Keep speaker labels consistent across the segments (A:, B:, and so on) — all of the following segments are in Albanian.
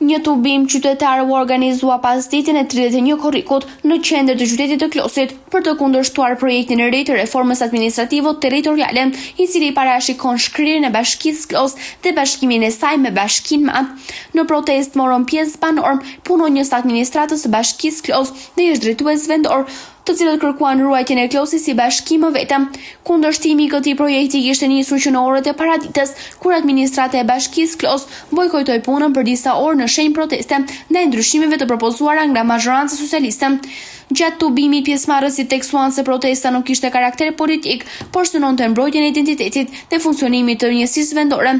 A: Një tubim qytetar u organizua pas ditën e 31 korrikut në qendër të qytetit të Klosit për të kundërshtuar projektin e ri të reformës administrativo-territoriale, i cili parashikon shkrirjen e Bashkisë Klos dhe bashkimin e saj me Bashkinë Madh. Në protestë morën pjesë banorë, punonjës administratës së Bashkisë Klos dhe ish drejtues vendor, të cilët kërkuan ruajtjen e Klosit si bashkim më vetëm. Kundërshtimi i këtij projekti kishte nisur që në orët e paraditës, kur administrata e Bashkisë Klos bojkotoi punën për disa orë në shenjë proteste ndaj ndryshimeve të propozuara nga mazhoranca socialiste. Gjatë tubimit, pjesëmarrësit tekstuan se protesta nuk kishte karakter politik, por synonte mbrojtjen e identitetit dhe funksionimit të njësisë vendore.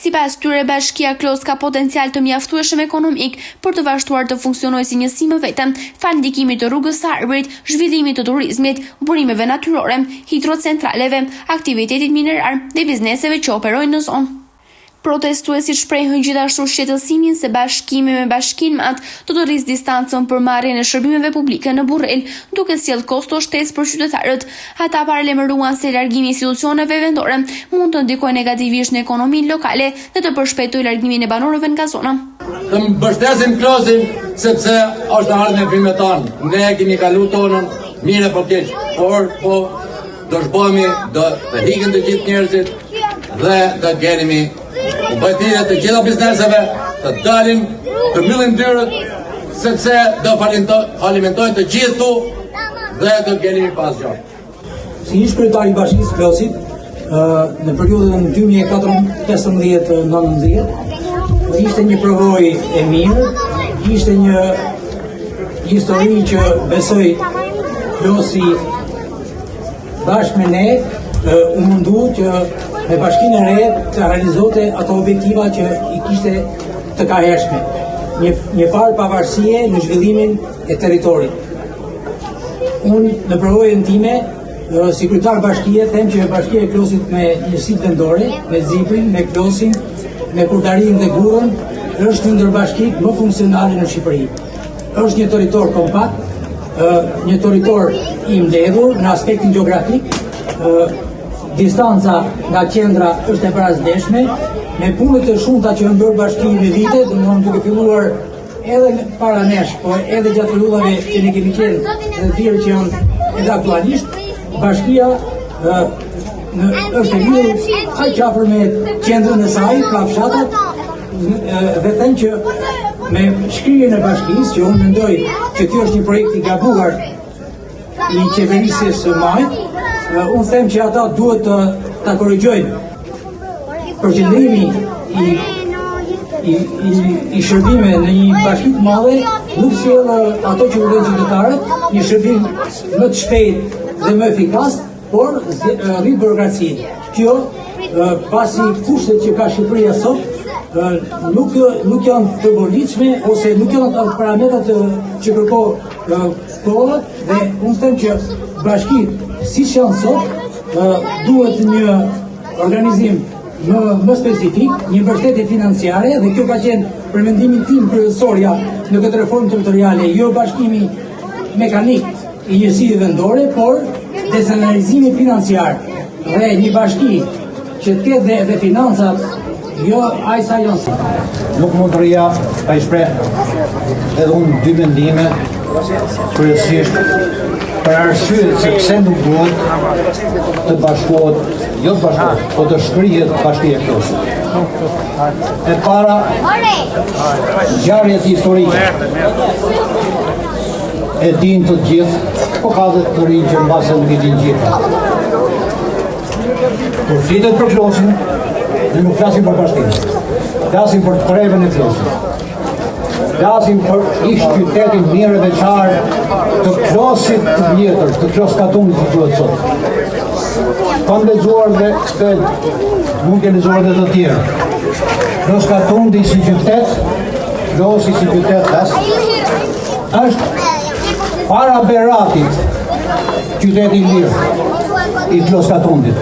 A: Sipas tyre, Bashkia Klos ka potencial të mjaftueshëm ekonomik për të vazhduar të funksionojë si njësi më vetëm, fal ndikimit të rrugës së Arbërit, zhvillimit të turizmit, burimeve natyrore, hidrocentraleve, aktivitetit minerar dhe bizneseve që operojnë në zonë. Protestuesit shprehën gjithashtu shqetësimin se bashkimi me Bashkinë Madh do të rrisë distancën për marrjen e shërbimeve publike në Burrel, duke sjellë kosto shtesë për qytetarët. Ata paralajmëruan se largimi i institucioneve vendore mund të ndikojë negativisht në ekonominë lokale dhe të përshpejtojë largimin e banorëve nga zona.
B: Të mbështesim Klosin sepse është ardhmë e fëmijëve tanë. Ne kemi kaluar tonën mirë apo keq, por do shbohemi, do të hiqen të gjithë njerëzit dhe do gjeni ubajtire të gjitha bizneseve, të dalim, të mbyllim dyrët, sepse do falimentojnë të gjithë tu dhe do gjeni pas gjatë.
C: Si ish kryetar i Bashkisë Klosit, në periudhën 2015-19, ishte një provojë e mirë, ishte një histori që besoj Klosi bashkë me ne u mundu që me Bashkinë e Re të realizote ato objektiva që i kishte të kahershme. Një farë pavarësie në zhvillimin e territorit. Unë në provojën time, si kryetar bashkie, them që Bashkia e Klosit me njësitë vendore, me Ziprin, me Klosin, me Kurdarin dhe Gurën, është një ndër bashkitë më funksionale në Shqipëri. Është një territor kompakt, një territor i mbledhur në aspektin gjeografik, distanca nga qendra është e parazhdeshme, me punët e shumta që kanë bërë bashkia me vite, domthonë duke filluar edhe para nesh, por edhe gjatë periudhave që ne kemi qenë dhe të tjerë që janë edhe aktualisht, bashkia është e lidhur aq afër me qendrën e saj, pra fshatat, dhe them që me shkrirjen e bashkisë, që unë mendoj që ky është një projekt i gabuar i qeverisë së Majt, unë them që ata duhet ta korrigjojnë. Përqendrimi i shërbime në një bashki të madhe nuk sjell ato që urojnë qytetarët, një shërbim më të shpejtë dhe më efikas, por rrit burokracinë. Kjo pasi kushtet që ka Shqipëria sot nuk janë të volitshme ose nuk janë ato parametrat që kërkon kohët, dhe unë them që bashkitë siç janë sot duhet një organizim më specifik, një mbështetje financiare, dhe kjo ka qenë për mendimin tim kryesorja në këtë reformë territoriale, jo bashkimi mekanik i njësive vendore, por decentralizimi financiar dhe një bashki që të ketë dhe financat, jo aq sa janë.
D: Nuk mund të rria pa i shpreh edhe unë dy mendime, kryesisht për arsye se pse nuk duhet të bashkohet, jo të bashkohet, po të shkrihet Bashkia e Klosit. E para, ngjarjet historike e din të gjithë, po ka dhe të rinj që mbase nuk i din gjithë. Kur flitet për Klosin, ne nuk flasim për Bashkinë, flasim për trevën e Klosit. Flasim për ish qytetin mirë dhe qarë të Klosit të vjetër, të Klos Katunit që duhet sot. Kam lexuar dhe mund të lexuar dhe të tjerë. Klos Katunit si qytet, Klosi si qytet është para Beratit qyteti mirë i Klos Katunit.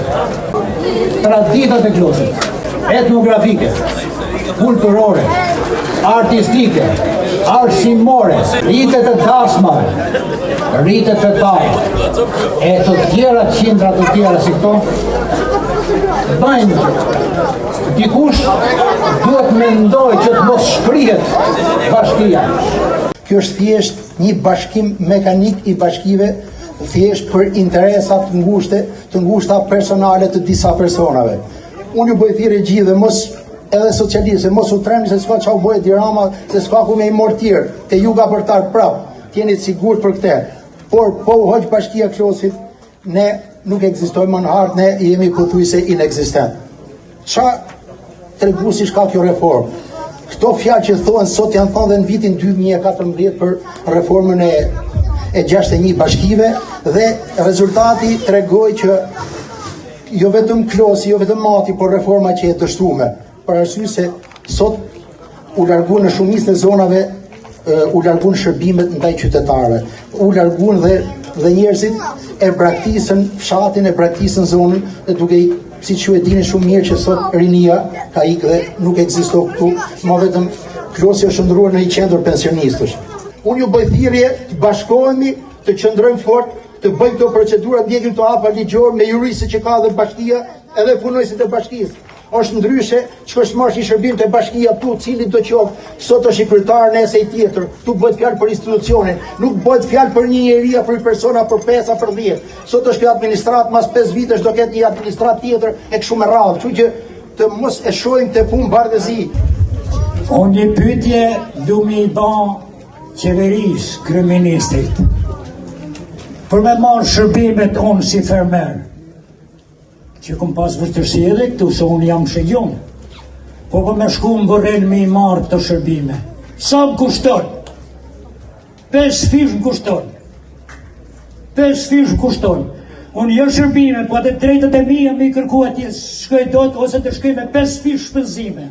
D: Traditat e Klosit, etnografike, kulturore, artistike, arsimore, rritet e dasmave, rritet fetare, e të tjera qindra të tjera si këto, bajnë dikush duhet mendoj që të mos shkrihet bashkia. Kjo është thjesht një bashkim mekanik i bashkive, thjesht për interesat të ngushta personale të disa personave. Unë ju bëj thirrje gjithë dhe mos edhe socialistë, mos u treni se s'ka çau bëhet Dirama, se s'ka ku me i mortir, te ju gaportar prap. Jeni sigurt për këtë. Por po u hoq bashkia Klosit, ne nuk ekzistojmë më në hartë, ne jemi pothuajse inekzistent. Treguesi ka kjo reformë. Këto fjalë që thohen sot janë thënë dhe në vitin 2014 për reformën e 61 bashkive dhe rezultati tregoi që jo vetëm Klosi, jo vetëm Mati, por reforma që e dështuar. Për arsye se sot u larguan në shumicën e zonave, u larguan shërbimet ndaj qytetarëve, u larguan dhe njerëzit e braktisën fshatin, e braktisën zonën, dhe duke i, siç ju e dini shumë mirë që sot rinia ka ikë dhe nuk ekziston këtu, ma vetëm Klosi është ndruar në një qendër pensionistësh. Unë ju bëj thirrje të bashkohemi, të qëndrojmë fort, të bëjmë këto procedura, ndjekim këto hapa ligjor me juristët që ka dhe bashkia edhe punojësit e bashkisë. Është ndryshe që është marrë i shërbim të bashkia tu, cili do qoftë, sot është i kryetar, nesër i tjetër, tu bëhet fjalë për institucionin, nuk bëhet fjalë për një njeri, për persona, për 5 apo për 10. Sot është kjo administrat, mas 5 vitesh do ketë një administrat tjetër e kështu me radhë, kështu që të mos e shohim të punë bardhëzi.
E: Unë një pyetje du me i ban qeverisë, kryeministrit, për me marrë shërbimet unë si fermer, që kom pas vështërsi edhe këtu, se unë jam shëgjon, po për me shku më bërren me i marrë këto shërbime. Sa më kushton? 5 fish më kushton. 5 fish më kushton. Unë jo shërbime, po atë drejtët e mija me i kërku atje shkoj dot, ose të shkoj me 5 fish shpenzime.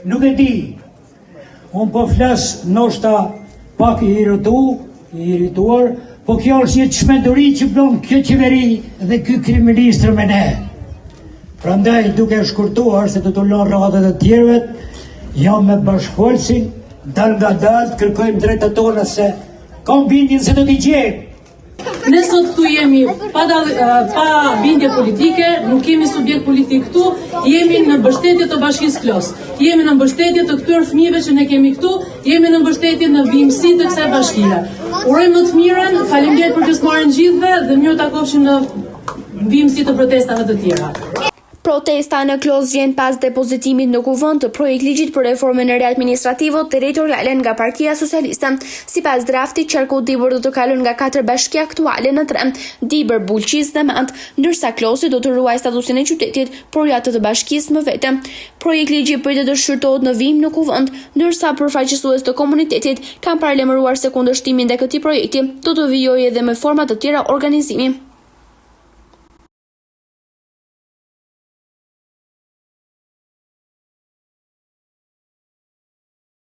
E: Nuk e di. Unë po flas ndoshta pak i irrituar, po kjo është një çmenduri që bën kjo qeveri dhe ky kryeministër me ne. Prandaj duke shkurtuar se të lënë radhët e tjerëve, jam me bashkëfolësin, dal nga dal, kërkojmë drejtat tona se kam bindjen se do t'i gjejmë.
F: Ne sot këtu jemi pa bindje politike, nuk kemi subjekt politik këtu, jemi në mbështetje të bashkisë Klos. Jemi në mbështetje të këtyre fëmijëve që ne kemi këtu, jemi në mbështetje në vimësi të kësaj bashkie. Urojmë më të mirën, faleminderit për pjesëmarrjen gjithëve dhe mirë takofshim në vimësi të protestave të tjera.
A: Protesta në Klos vjen pas depozitimit në kuvend të projekt ligjit për reformën e re-administrative territoriale nga Partia Socialiste. Sipas draftit, qarku Dibër do të kalon nga 4 bashki aktuale në 3, Dibër, Bulqiz dhe Mant, ndërsa Klosi do të ruaj statusin e qytetit, por ja të bashkisë më vete. Projekt ligji pritet të shqyrtohet në vim në kuvend, ndërsa përfaqësues të komunitetit kanë paralajmëruar se kundërshtimin ndaj këtij projekti do të vijojë edhe me forma të tjera organizimi.